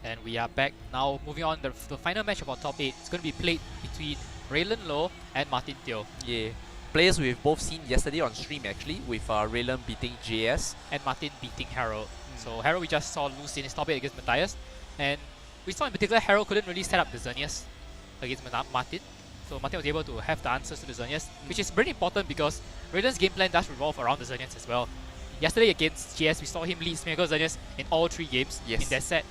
And we are back now. Moving on, the final match of our top 8 is going to be played between Rayland Low and Martin Teo. Yeah. Players we've both seen yesterday on stream actually, with Rayland beating JS. And Martin beating Harold. So Harold we just saw lose in his top 8 against Matthias. And we saw in particular Harold couldn't really set up the Xerneas against Martin. So Martin was able to have the answers to the Xerneas, which is very important because Rayland's game plan does revolve around the Xerneas as well. Yesterday against JS, we saw him lead Smeargle Xerneas in all 3 games in that set,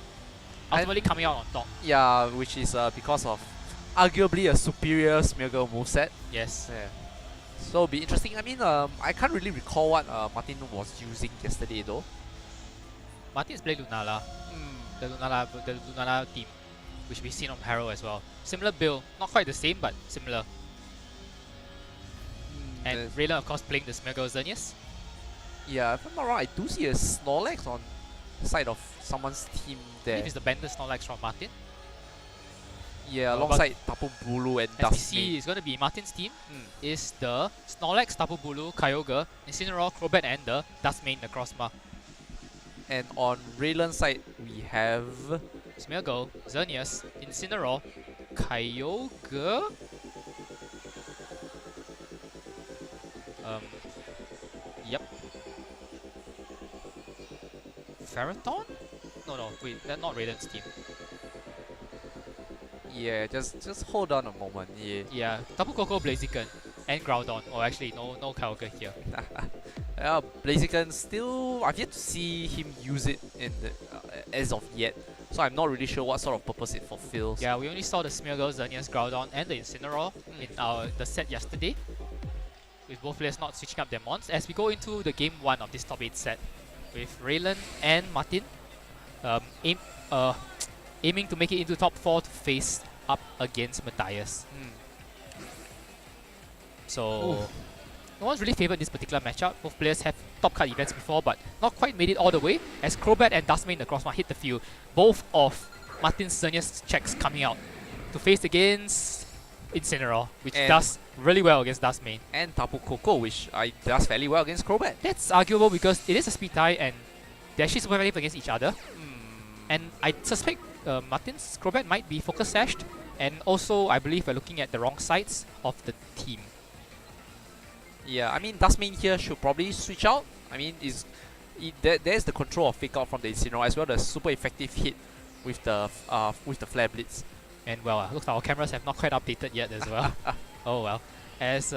ultimately coming out on top. Yeah, which is because of arguably a superior Smeargle moveset. Yes. Yeah. So it'll be interesting. I mean, I can't really recall what Martin was using yesterday though. Martin is playing Lunala. The Lunala team, which we've seen on Harold as well. Similar build, not quite the same, but similar. And Rayland, of course, playing the Smeargle Xerneas. Yeah, if I'm not wrong, I do see a Snorlax on the side of someone's team there. I believe it's the Bender Snorlax from Martin. Yeah, alongside Tapu Bulu and as we Dustmane. see, it's going to be Martin's team. Is the Snorlax, Tapu Bulu, Kyogre, Incineroar, Crobat, and the Dustmane, the Crossma. And on Rayland's side, we have Smeargle, Xerneas, Incineroar, Kyogre. Yep. Ferrothorn? No, wait, that's not Rayland's team. yeah, just hold on a moment. Yeah, Tapu Koko, Blaziken, and Groudon. Oh, actually, no Kyogre here. Blaziken still, I've yet to see him use it in the as of yet, so I'm not really sure what sort of purpose it fulfills. Yeah, we only saw the Smeargle, Xerneas, Groudon, and the Incineroar in the set yesterday, with both players not switching up their mons. As we go into the game 1 of this top 8 set, with Rayland and Martin aiming to make it into top 4 to face up against Matthias. So no one's really favoured this particular matchup. Both players have top card events before, but not quite made it all the way, as Crobat and Dustmane the Crossma hit the field. Both of Martin's Xerneas checks coming out to face against Incineroar, which does really well against Dustmane. And Tapu Koko, which does fairly well against Crobat. That's arguable because it is a speed tie and they're actually super effective against each other. And I suspect Martin's Crobat might be focus sashed, and also I believe we're looking at the wrong sides of the team. Yeah, I mean Dustmane here should probably switch out. I mean, there's the control of Fake Out from the Incineroar as well, the super effective hit with the Flare Blitz. And well, looks like our cameras have not quite updated yet as well. Oh well. As it's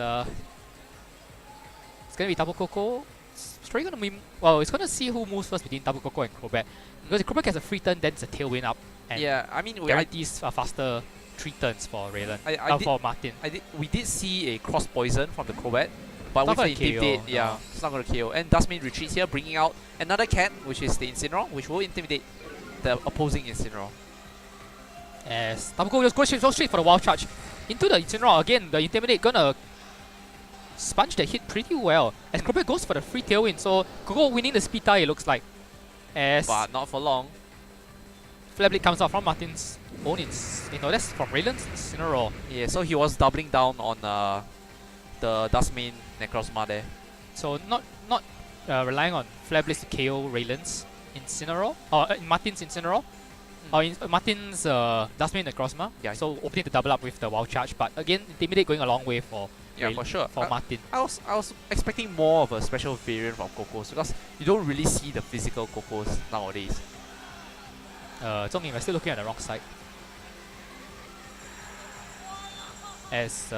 gonna be Tapu Koko. It's gonna see who moves first between Tapu Koko and Crobat. Because if Crobat gets a free turn, then it's a Tailwind up. And yeah, I mean guarantees faster 3 turns for Rayland. For Martin. We did see a cross poison from the Crobat, but with the Intimidate, it's not gonna KO. And Dustmane retreats here, bringing out another cat, which is the Incineroar, which will intimidate the opposing Incineroar. As Tapu Koko just goes straight for the Wild Charge into the Incineroar. Again, the Intimidate gonna sponge that hit pretty well, as Crobat goes for the free Tailwind. So Koko winning the speed tie, it looks like. But not for long. Flare Blade comes out from Martin's own that's from Rayland's Incineroar. Yeah, so he was doubling down on the Dustmane Necrozma there. So not relying on Flare Blades to KO Rayland's Incineroar, or Martin's Incineroar, or Martin's Dustmane Necrozma. Yeah. So opening to double up with the Wild Charge, but again, Intimidate going a long way for for sure. For Martin. I was expecting more of a special variant from Kokos, because you don't really see the physical Kokos nowadays. Zhongmin, we're still looking at the wrong side. As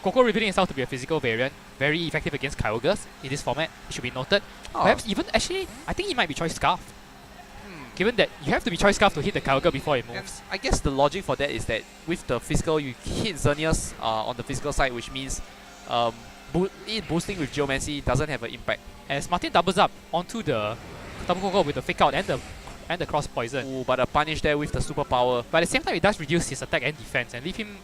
Koko revealing himself to be a physical variant, very effective against Kyogres in this format, it should be noted. Perhaps even, actually, I think he might be Choice Scarf. Given that you have to be Choice Scarf to hit the Kyogre before it moves. And I guess the logic for that is that with the physical, you hit Xerneas on the physical side, which means it boosting with Geomancy doesn't have an impact. As Martin doubles up onto the Tapu Koko with the Fake Out and the Cross Poison. Ooh, but a punish there with the superpower. But at the same time, it does reduce his attack and defense and leave him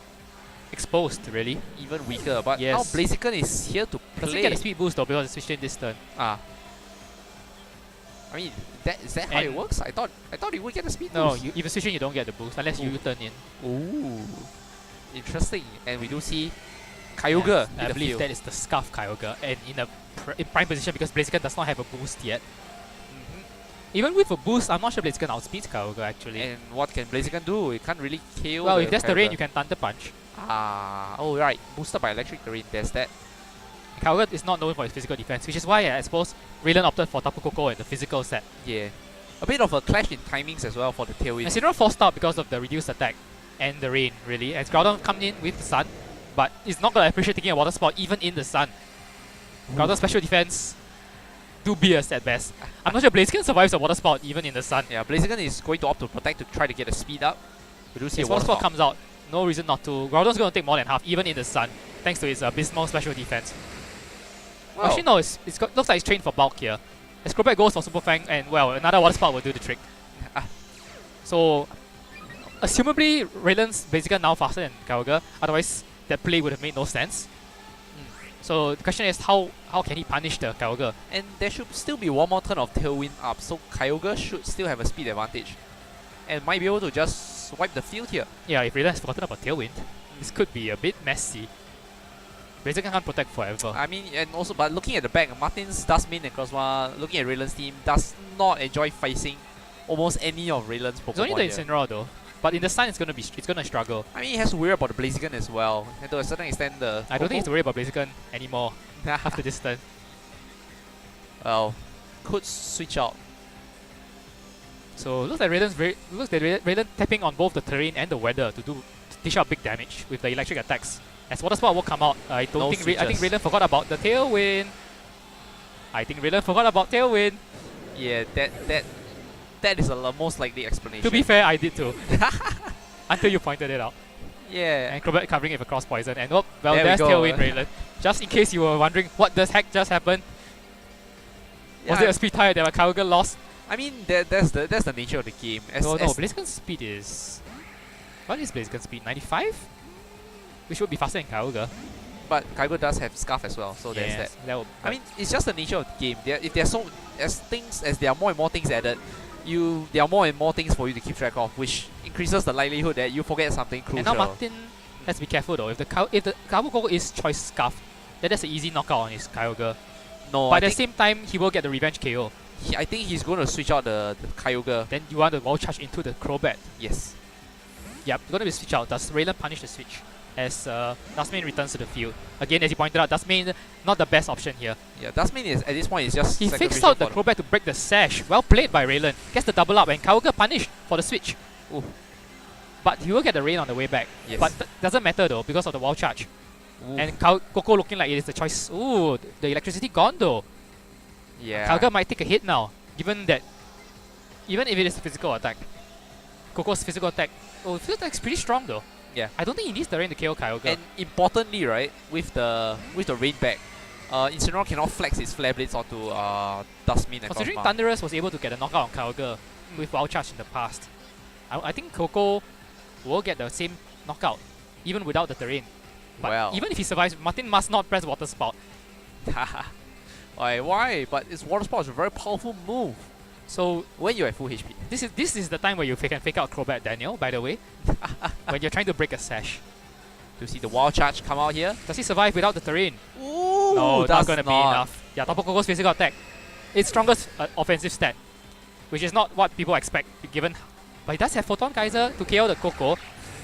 exposed, really. Even weaker. But now Blaziken is here to play. Doesn't get a speed boost though because it's switched in this turn. I mean, is that how it works? I thought you would get a speed boost. No, even switching you don't get the boost unless you turn in. Ooh, interesting. And we do see Kyogre. I believe that is the Scarf Kyogre, and in prime position because Blaziken does not have a boost yet. Even with a boost, I'm not sure Blaziken outspeeds Kyogre actually. And what can Blaziken do? It can't really kill. Well, if there's the rain, you can Thunder Punch. Oh right, boosted by electric terrain. There's that. Kyogre is not known for its physical defense, which is why I suppose Rayland opted for Tapu Koko in the physical set. Yeah, a bit of a clash in timings as well for the Tailwind. Incineroar forced out because of the reduced attack and the rain, really. And Groudon come in with the sun, but it's not gonna appreciate taking a water spot even in the sun. Groudon's special defense, dubious at best. I'm not sure Blaziken survives a water spout even in the sun. Yeah, Blaziken is going to opt to protect to try to get the speed up. We do see His a water water spout comes out, no reason not to. Groudon's going to take more than half even in the sun, thanks to his abysmal special defense. Well, actually no, looks like it's trained for bulk here. As Crobat goes for Super Fang, and well, another water spout will do the trick. So, assumably Rayland's Blaziken now faster than Kyogre, otherwise that play would have made no sense. So the question is how can he punish the Kyogre? And there should still be one more turn of Tailwind up, so Kyogre should still have a speed advantage. And might be able to just wipe the field here. Yeah, if Rayland has forgotten about Tailwind, this could be a bit messy. Blaziken can't protect forever. I mean, and also, but looking at the back, Martin's Dustmin and Cosma, looking at Rayland's team, does not enjoy facing almost any of Rayland's Pokemon. It's only the Incineroar though. But in the sun, it's gonna struggle. I mean, he has to worry about the Blaziken as well, and to a certain extent, the. I don't think he's to worry about Blaziken anymore after this turn. Well, could switch out. So looks like Rayland tapping on both the terrain and the weather to dish out big damage with the electric attacks. As Water Spout will come out, I think Rayland forgot about the Tailwind. Yeah, that is the most likely explanation. To be fair, I did too. Until you pointed it out. Yeah. And Crobat covering it with Cross Poison. And oh, well, there there's we go. Tailwind Rayland. Just in case you were wondering what the heck just happened. Was it a speed tie that Kyogre lost? I mean, that's the nature of the game. No, Blaziken's speed is... What is Blaziken's speed? 95? Which would be faster than Kyogre. But Kyogre does have Scarf as well, so there's that. I mean, it's just the nature of the game. If there are more and more things added, there are more and more things for you to keep track of, which increases the likelihood that you forget something crucial. And now Martin has to be careful though. If the Tapu Koko is choice Scarf, then that's an easy knockout on his Kyogre. No, but at the same time, he will get the revenge KO. I think he's going to switch out the Kyogre. Then you want the wall charge into the Crobat. Yes. Yep, going to be switch out. Does Rayland punish the switch? As Dustmin returns to the field. Again, as you pointed out, Dustmin not the best option here. Yeah, Dustmin is at this point is just. He fixed out the Crobat to break the sash. Well played by Rayland. Gets the double up and Kyogre punished for the switch. Ooh. But he will get the rain on the way back. Yes. But doesn't matter though because of the wall charge. Ooh. And Koko looking like it is the choice. Ooh, the electricity gone though. Yeah. Kyogre might take a hit now, given that even if it is a physical attack, Koko's physical attack, physical attack is pretty strong though. Yeah. I don't think he needs the rain to KO Kyogre. And importantly, right, with the rain back, Incineroar cannot flex his Flare Blades onto Dustmin and considering Cosma. Thundurus was able to get a knockout on Kyogre with Wild Charge in the past, I think Koko will get the same knockout even without the terrain. But even if he survives, Martin must not press Water Spout. Why? But its Water Spout is a very powerful move. So when you're at full HP. This is the time where you can fake out Crobat, Daniel, by the way. When you're trying to break a sash. To see the Wild Charge come out here. Does he survive without the terrain? Ooh, no, that's not going to be enough. Yeah, Tapu Koko's physical attack. Its strongest offensive stat. Which is not what people expect, given... But he does have Photon Geyser to KO the Koko.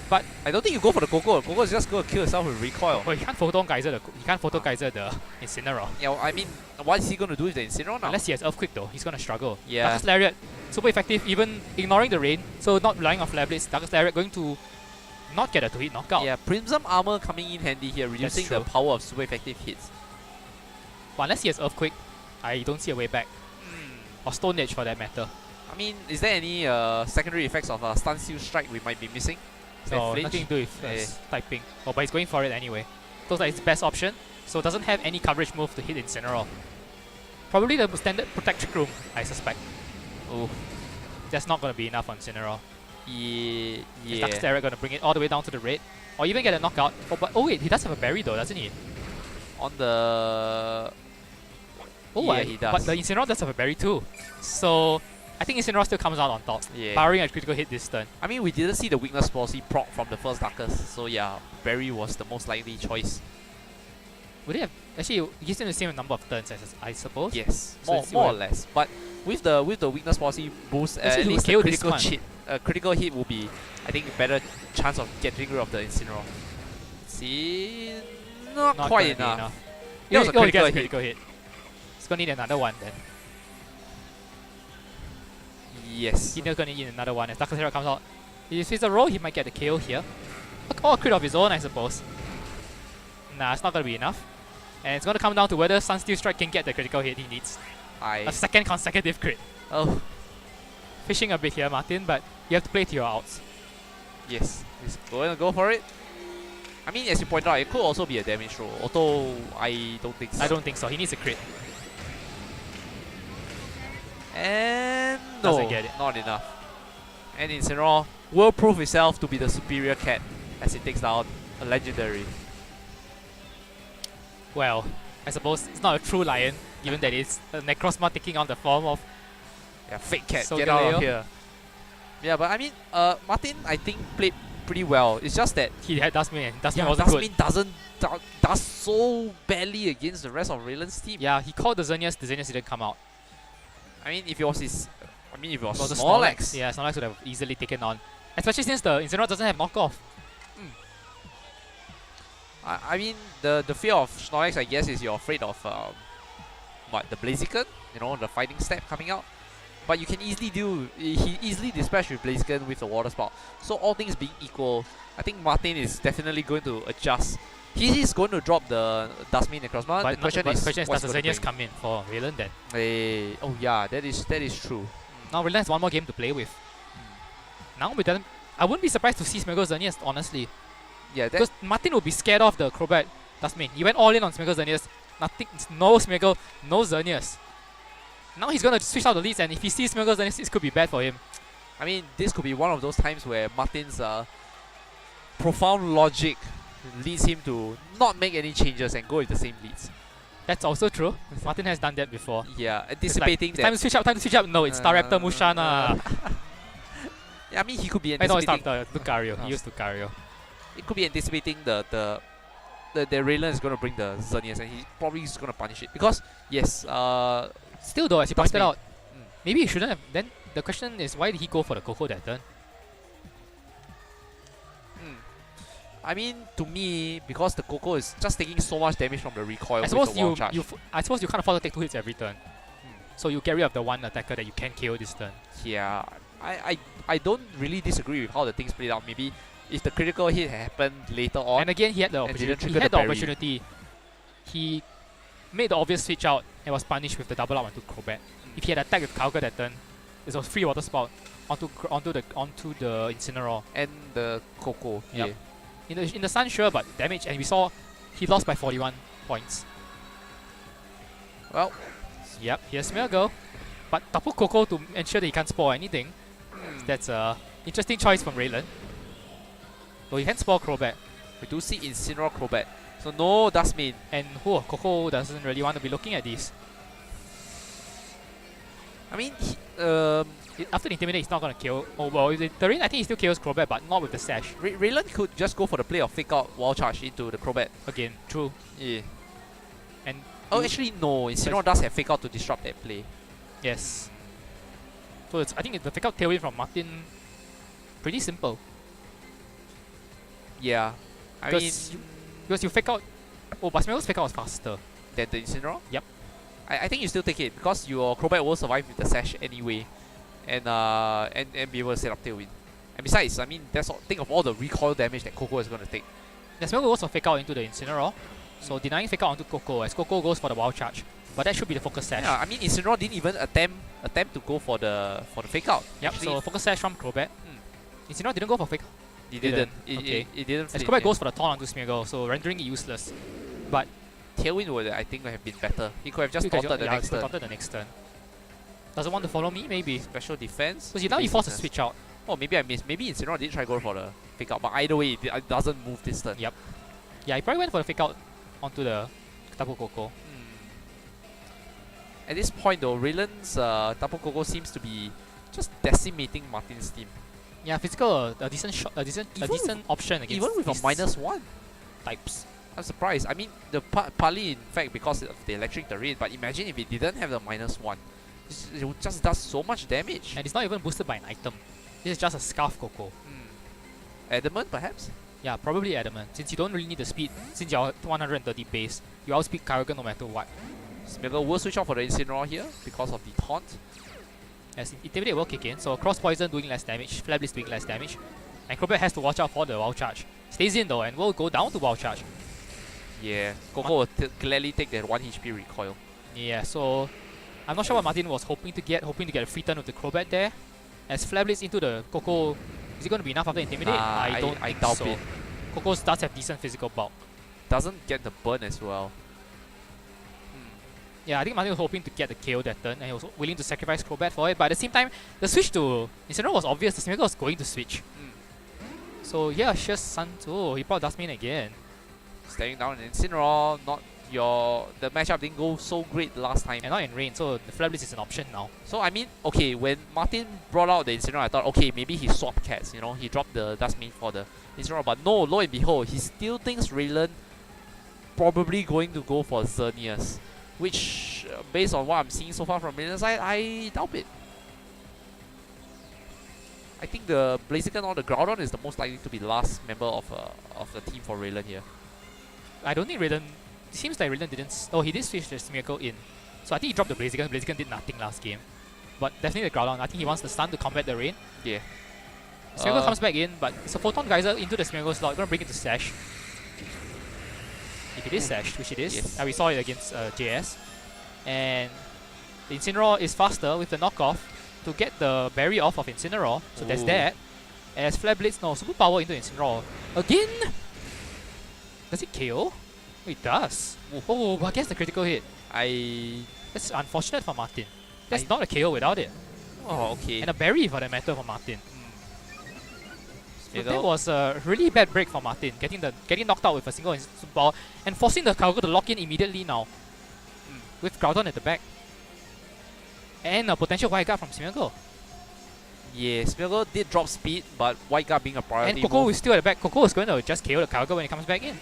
But I don't think you go for the Koko. The Koko is just going to kill itself with recoil. Well, he can't Photon Geyser the Incineroar. Yeah, I mean, what is he going to do with the Incineroar now? Unless he has Earthquake though, he's going to struggle. Yeah. Darkest Lariat, super effective, even ignoring the rain, so not relying on Flare Blades. Darkest Lariat going to not get a 2-hit knockout. Yeah, Prism Armor coming in handy here, reducing the power of super effective hits. But unless he has Earthquake, I don't see a way back. Or Stone Edge for that matter. I mean, is there any secondary effects of Stun Seal Strike we might be missing? No, nothing to do with typing. Oh, but he's going for it anyway. Looks like his best option, so doesn't have any coverage move to hit Incineroar. Probably the standard Protect Trick Room, I suspect. Oh, that's not going to be enough on Incineroar. Yeah. Is Darkest Lariat going to bring it all the way down to the red? Or even get a knockout? Oh wait, he does have a berry though, doesn't he? On the... Oh, yeah, he does. But the Incineroar does have a berry too. So I think Incineroar still comes out on top, barring a critical hit this turn. I mean, we didn't see the Weakness Policy proc from the first Darkest, so yeah, berry was the most likely choice. Would it have actually it gives him the same number of turns as I suppose? Yes, So more or less. But with the weakness policy boost, at least the critical hit will be, I think, a better chance of getting rid of the Incineroar. See, not quite enough. That was a critical hit. It's gonna need another one then. Yes. He's gonna need another one. If Dark Zero comes out, if he's a roll, he might get the KO here. Or a crit of his own, I suppose. Nah, it's not gonna be enough. And it's gonna come down to whether Sunsteel Strike can get the critical hit he needs. A second consecutive crit. Oh. Fishing a bit here, Martin, but you have to play to your outs. Yes. He's going to go for it. I mean, as you pointed out, it could also be a damage roll, although I don't think so. I don't think so. He needs a crit. And no, doesn't get it. Not enough. And Incineroar will prove itself to be the superior cat as it takes down a legendary. Well, I suppose it's not a true lion, given that it's a Necrozma taking on the form of fake cat. SCOGA Get out of here. Yeah, but I mean, Martin, I think, played pretty well. It's just that he had Dustmin and Dustmin wasn't good. does so badly against the rest of Rayland's team. Yeah, he called the Xerneas didn't come out. I mean, if it was his, if it was Snorlax. Yeah, Snorlax would have easily taken on. Especially since the Incineroar doesn't have knockoff. I mean, the fear of Snorlax, I guess, is you're afraid of the Blaziken, the fighting step coming out. But you can easily he easily dispatched with Blaziken with the Water Spout. So all things being equal, I think Martin is definitely going to adjust. He is going to drop the Dustmin Necrozma. But the question is does the Xerneas come in for Rayland then? Oh yeah, that is true. Now Rayland has one more game to play with. Now we don't. I wouldn't be surprised to see Smeagol Xerneas, honestly. Yeah, because Martin will be scared of the Crobat Dustmin. He went all in on Smeagol Xerneas. Nothing, no Smeagol, no Xerneas. Now he's gonna switch out the leads, and if he sees Smeagol Xerneas, this could be bad for him. I mean, this could be one of those times where Martin's profound logic leads him to not make any changes and go with the same leads. That's also true. Martin has done that before. Yeah, anticipating that. Time to switch up. No, it's Staraptor Mushana. Yeah, I mean, he could be anticipating. I know it's Lucario. He used Lucario. It could be anticipating the Rayland is going to bring the Xerneas, and he probably is going to punish it. Because, yes, still though, as you pointed out, maybe he shouldn't have. Then the question is, why did he go for the Coco that turn? I mean, to me, because the Coco is just taking so much damage from the recoil. I suppose you can't afford to take 2 hits every turn. So you get rid of the one attacker that you can KO this turn. Yeah, I don't really disagree with how the things played out. Maybe if the critical hit happened later on, and again he had the opportunity. He made the obvious switch out and was punished with the double up onto Crobat. If he had attacked with Kyogre that turn, it was free Water Spout onto the Incineroar and the Coco. Yep. Yeah. In the Sun, sure, but damage, and we saw he lost by 41 points. Well, yep, here's Smeagol, but Tapu Koko to ensure that he can't spoil anything. That's a interesting choice from Rayland. So he can spoil Crobat. We do see Incineroar Crobat, so no Dustmin. And Koko doesn't really want to be looking at these. I mean, after the Intimidate, he's not going to kill. Oh, well, with the terrain, I think he still kills Crobat, but not with the Sash. Rayland could just go for the play of Fake Out Wild Charge into the Crobat. Again, true. Yeah. And actually, no. Incineroar does have Fake Out to disrupt that play. Yes. So I think the Fake Out Tailwind from Martin, pretty simple. Yeah. Because you Fake Out. Oh, but Smeagol's Fake Out was faster than the Incineroar? Yep. I think you still take it because your Crobat will survive with the Sash anyway, and be able to set up Tailwind. And besides, I mean, think of all the recoil damage that Coco is going to take. The Smeagol goes for Fake Out into the Incineroar, so denying Fake Out onto Coco as Coco goes for the Wild Charge. But that should be the Focus Sash. Yeah, I mean, Incineroar didn't even attempt to go for the Fake Out. Yep. So Focus Sash from Crobat. Incineroar didn't go for Fake Out. He didn't. Okay. It didn't. As Crobat goes for the Taunt onto Smeagol, so rendering it useless. But Tailwind would, I think, have been better. He could have just taunted the next turn. Doesn't want to follow me, maybe. Special defense. Because now he forced a switch out. Oh, maybe I missed. Maybe Incineroar did try going for the Fake Out, but either way, it doesn't move this turn. Yep. Yeah, he probably went for the Fake Out onto the Tapu Koko. At this point, though, Rayland's Tapu Koko seems to be just decimating Martin's team. Yeah, physical, a decent option against even with a -1 types. I'm surprised. I mean, partly in fact because of the electric terrain, but imagine if it didn't have the -1. It just does so much damage. And it's not even boosted by an item. This is just a Scarf Coco. Adamant, perhaps? Yeah, probably Adamant. Since you don't really need the speed, since you're 130 base, you outspeed Kyogre no matter what. Smeargle will switch off for the Incineroar here because of the taunt. As Intimidate will kick in, so Cross Poison doing less damage, Flare Blitz doing less damage. And Crobat has to watch out for the Wild Charge. Stays in though and will go down to Wild Charge. Yeah, Coco will gladly take that 1 HP recoil. Yeah, so I'm not sure what Martin was hoping to get a free turn with the Crobat there. As Flare Blitz into the Coco, is it going to be enough after Intimidate? I doubt so. Coco does have decent physical bulk. Doesn't get the burn as well. Yeah, I think Martin was hoping to get the KO that turn and he was willing to sacrifice Crobat for it, but at the same time, the switch to Incineroar was obvious, the Smeargle was going to switch. So yeah, Sheer Sun too, he brought Dustman again. Staring down an Incineroar, the matchup didn't go so great last time. And not in rain, so the Flare Blitz is an option now. So I mean, okay, when Martin brought out the Incineroar, I thought, okay, maybe he swapped cats, you know, he dropped the Dustman for the Incineroar, but no, lo and behold, he still thinks Rayland probably going to go for Xerneas. Which, based on what I'm seeing so far from Rayland's side, I doubt it. I think the Blaziken or the Groudon is the most likely to be the last member of the team for Rayland here. I don't think Rayland... It seems like Rayland didn't... Oh, he did switch the Smeargle in. So I think he dropped the Blaziken. Blaziken did nothing last game. But definitely the Groudon. I think he wants the stun to combat the rain. Yeah. Smeargle comes back in, but it's a Photon Geyser into the Smeargle slot. Gonna bring it to Sash. If it is Sashed, which it is. Yes. We saw it against JS. And the Incineroar is faster with the knockoff to get the berry off of Incineroar. So there's that. As Flare Blitz, no, super power into Incineroar. Again? Does it KO? It does. Oh, but I guess the critical hit. That's unfortunate for Martin. That's not a KO without it. Oh, okay. And a berry for that matter for Martin. So that was a really bad break for Martin, getting knocked out with a single super power and forcing the Kyogre to lock in immediately now. With Groudon at the back. And a potential White Guard from Smeargle. Yeah, Smeargle did drop speed, but White Guard being a priority. And Coco is still at the back. Coco is going to just KO the Kyogre when he comes back in.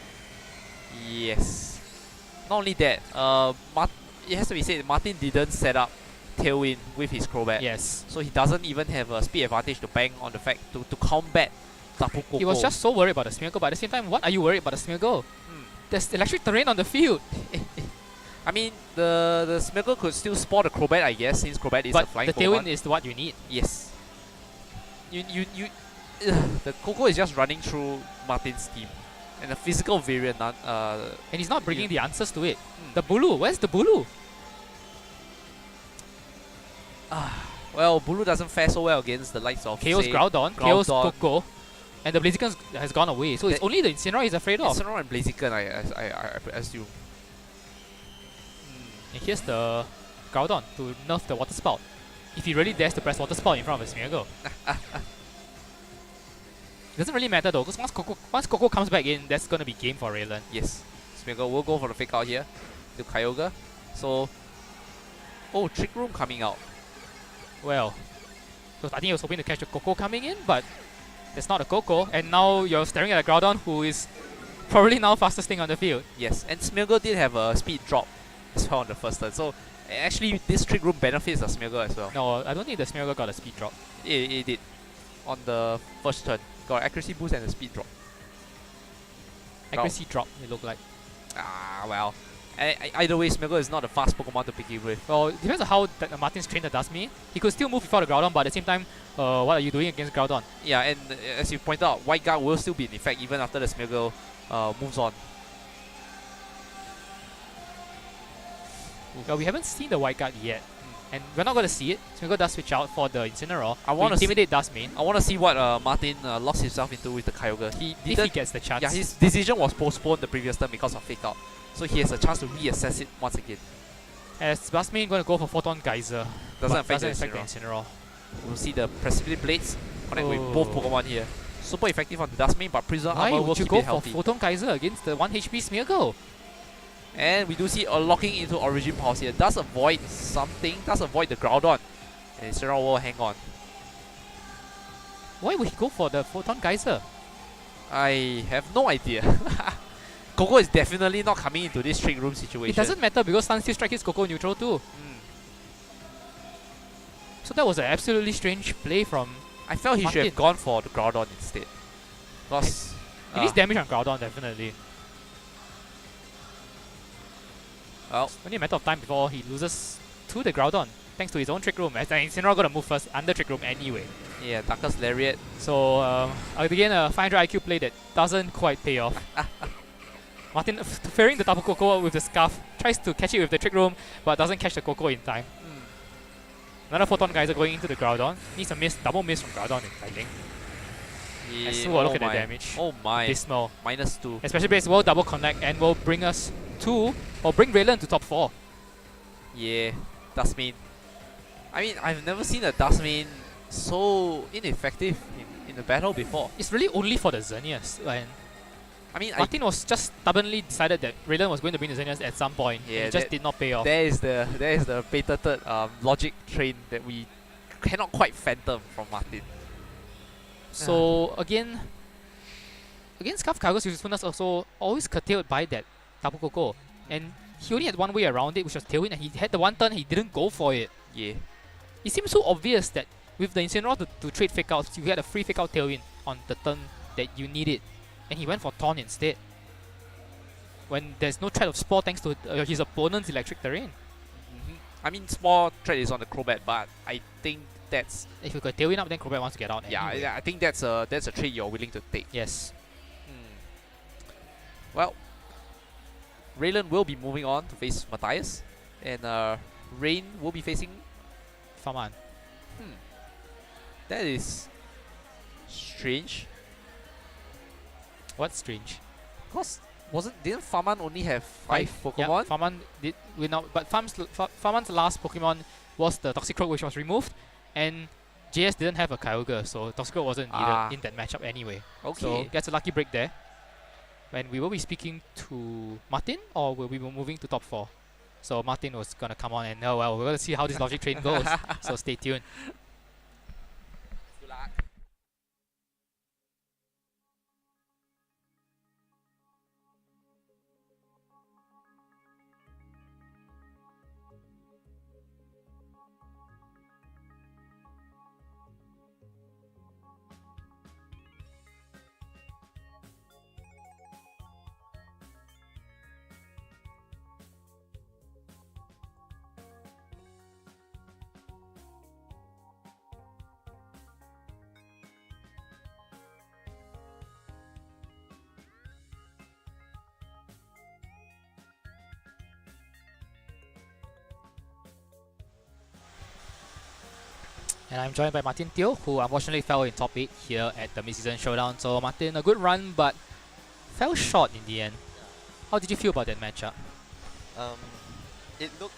Yes. Not only that, it has to be said, Martin didn't set up Tailwind with his Crobat. Yes. So he doesn't even have a speed advantage to bang on the fact to combat Tapu Koko. He was just so worried about the Smeargle, but at the same time, what are you worried about the Smeargle? There's electric terrain on the field. I mean, the Smeargle could still spot the Crobat, I guess, since Crobat is a flying Pokemon. But the Tailwind is what you need. Yes. The Coco is just running through Martin's team. And the physical variant, and he's not bringing the answers to it. The Bulu, where's the Bulu? Well, Bulu doesn't fare so well against the likes of KO's Groudon, KO's Coco, and the Blaziken has gone away. So it's only the Incineroar he's afraid of. Incineroar and Blaziken, I assume. And here's the Groudon to nerf the Water Spout. If he really dares to press Water Spout in front of a Smeargle. It doesn't really matter though, because once Coco comes back in, that's going to be game for Rayland. Yes. Smeargle will go for the fake out here to Kyogre. So, Trick Room coming out. Well, so I think he was hoping to catch the Coco coming in, but that's not a Coco. And now you're staring at a Groudon who is probably now fastest thing on the field. Yes, and Smeargle did have a speed drop as well on the first turn. So actually, this Trick Room benefits the Smeargle as well. No, I don't think the Smeargle got a speed drop. It did. On the first turn. Got accuracy boost and a speed drop. Accuracy drop, it looked like. Well. Either way, Smeargle is not a fast Pokemon to begin with. Well, it depends on how Martin's trained the Dustme. He could still move before the Groudon, but at the same time, what are you doing against Groudon? Yeah, and as you pointed out, White Guard will still be in effect even after the Smeargle moves on. Well, we haven't seen the White Guard yet. And we're not going to see it. Smeargle does switch out for the Incineroar. I want to intimidate Dustmane. I want to see what Martin locks himself into with the Kyogre. If he gets the chance. Yeah, his decision was postponed the previous turn because of fake out. So he has a chance to reassess it once again. As Dustmane going to go for Photon Geyser. Doesn't affect the Incineroar. We'll see the Precipitate Blades connect with both Pokemon here. Super effective on the Dustmane, but Prison Armor will keep it healthy. Why would you go for Photon Geyser against the 1 HP Smeargle? And we do see a locking into Origin Pulse here. Does avoid something, does avoid the Groudon. And Incineroar will hang on. Why would he go for the Photon Geyser? I have no idea. Coco is definitely not coming into this trick room situation. It doesn't matter because Stun Steel Strike hits Coco neutral too. So that was an absolutely strange play from I felt he should have gone for the Groudon instead. Because it needs damage on Groudon, definitely. Well, it's only a matter of time before he loses to the Groudon, thanks to his own Trick Room. As Incineroar gonna move first under Trick Room anyway. Yeah, Darkest Lariat. So again, a 500 IQ play that doesn't quite pay off. Martin fearing the Tapu Koko with the Scarf, tries to catch it with the Trick Room, but doesn't catch the Koko in time. Another Photon Geyser going into the Groudon. Needs a miss, double miss from Groudon, I think. Yeah, look at the damage. Oh my. Dismal. -2. Especially because it will double connect and will bring us to, or bring Rayland to top 4. Yeah, Dustmane. I mean, I've never seen a Dustmane so ineffective in a battle before. It's really only for the Xerneas. And I mean, Martin was just stubbornly decided that Rayland was going to bring the Xerneas at some point. Yeah, it just did not pay off. There is the patented logic train that we cannot quite phantom from Martin. So again, Scarf Cargo's usefulness also always curtailed by that Tapu Koko. And he only had one way around it, which was Tailwind, and he had the one turn, he didn't go for it. Yeah. It seems so obvious that with the Incineroar to trade Fake Outs, you get a free Fake Out Tailwind on the turn that you need it. And he went for Taunt instead. When there's no threat of Spore thanks to his opponent's electric terrain. I mean, Spore threat is on the Crobat, but I think that's... If you got Tailwind up, then Crobat wants to get out anyway. Yeah, I think that's a trade you're willing to take. Yes. Well, Rayland will be moving on to face Matthias, and Rain will be facing Faman. That is strange. What's strange? Because didn't Faman only have 5 Pokemon? Yeah, Faman did win out, but Faman's last Pokemon was the Toxicroak, which was removed, and JS didn't have a Kyogre, so Toxicroak wasn't needed in that matchup anyway. Okay. So gets a lucky break there. And we will be speaking to Martin, or will we be moving to top 4? So Martin was gonna come on, and well, we're gonna see how this logic train goes. So stay tuned. Good luck. And I'm joined by Martin Teo, who unfortunately fell in top 8 here at the Midseason Showdown. So Martin, a good run, but fell short in the end. How did you feel about that matchup? It looked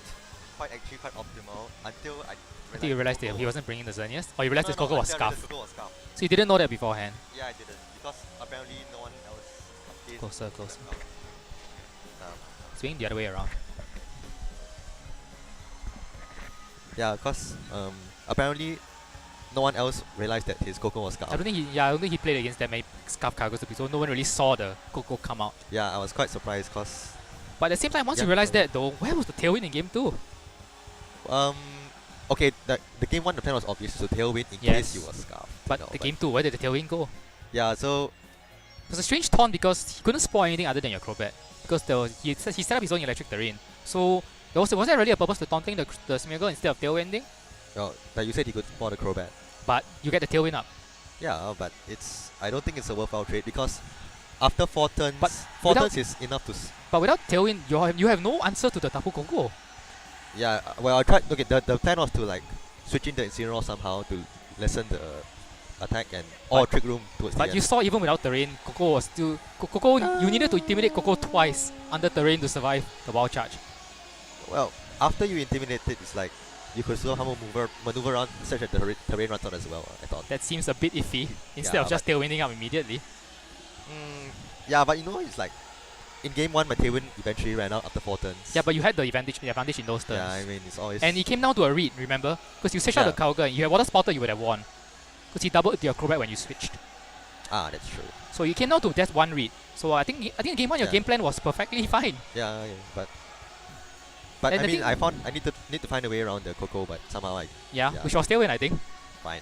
quite optimal until you realized that he wasn't bringing the Xerneas? Or you realized his Koko was Scarf? So you didn't know that beforehand? Yeah, I didn't. Because apparently no one else did. Closer. Swing the other way around. Yeah, because apparently no one else realized that his Koko was Scarf. I don't think he played against that many Scarf Cargos, so no one really saw the Koko come out. Yeah, I was quite surprised because... But at the same time, once you realized that though, where was the Tailwind in game 2? Okay, the game 1, the plan was obvious, so Tailwind in case you was Scarf. But the game 2, where did the Tailwind go? Yeah, so... It was a strange taunt because he couldn't spoil anything other than your Crobat. Because he set up his own electric terrain. So, was there really a purpose to taunting the Smeargle instead of Tailwinding? Oh, like you said he could spawn the Crobat. But you get the Tailwind up. Yeah, but I don't think it's a worthwhile trade because after 4 turns, 4 turns is enough to... But without Tailwind, you have no answer to the Tapu Koko. Yeah, well I tried, okay, the plan was to like switch in the Incineroar somehow to lessen the attack and or Trick Room towards the end. But you saw even without terrain, Koko was still... you needed to intimidate Koko twice under terrain to survive the wild charge. Well, after you intimidate it, it's like you could still maneuver around such that the terrain runs out as well, I thought. That seems a bit iffy, instead of just Tailwinding up immediately. Yeah, but you know, it's like, in game 1, my Tailwind eventually ran out after 4 turns. Yeah, but you had the advantage in those turns. Yeah, I mean, it's always... And it came down to a read, remember? Because you switched out the Kyogre and you had Water Spouter, you would have won. Because he doubled your Crobat when you switched. Ah, that's true. So you came down to just one read. So I think game one your game plan was perfectly fine. Yeah, but I mean, I need to find a way around the Coco, but somehow which was still in, I think. Fine.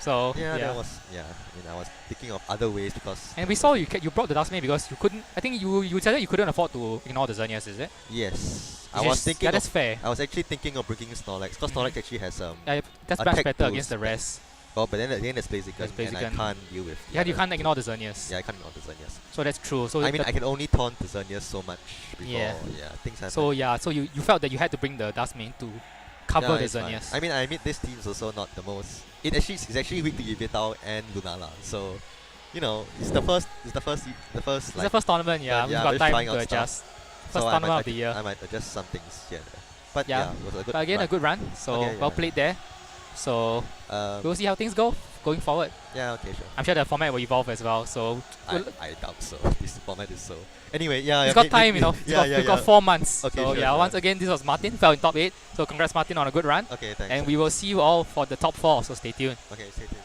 So that was I mean, I was thinking of other ways because. And we saw you brought the Dustmane because you couldn't. I think you said that you couldn't afford to ignore the Xerneas, is it? Yes. I was thinking. That's fair. I was actually thinking of bringing Snorlax because Snorlax actually has that's much better against the rest. Oh, but then again, there's Blaziken, and I can't deal with. Yeah, you can't ignore the Xerneas. Yeah, I can't ignore the Xerneas. So that's true. So I mean, I can only taunt the Xerneas so much before things happen. So so you felt that you had to bring the Dustmane to cover the Xerneas. I mean, I admit this team's also not the most. It's actually weak to Yveltal and Lunala. So, you know, it's the first tournament. Yeah, we've got time to adjust. First tournament of the year. I might adjust some things here and there. But it was a good. But again, run. a good run. So well played there. So we'll see how things go going forward. Yeah, okay, sure. I'm sure the format will evolve as well. So I doubt so. This format is so. Anyway, it's got time, you know. We've got 4 months. Okay, so sure, once again, this was Martin, fell in top 8. So congrats, Martin, on a good run. Okay, thanks. And we will see you all for the top 4. So stay tuned. Okay, stay tuned.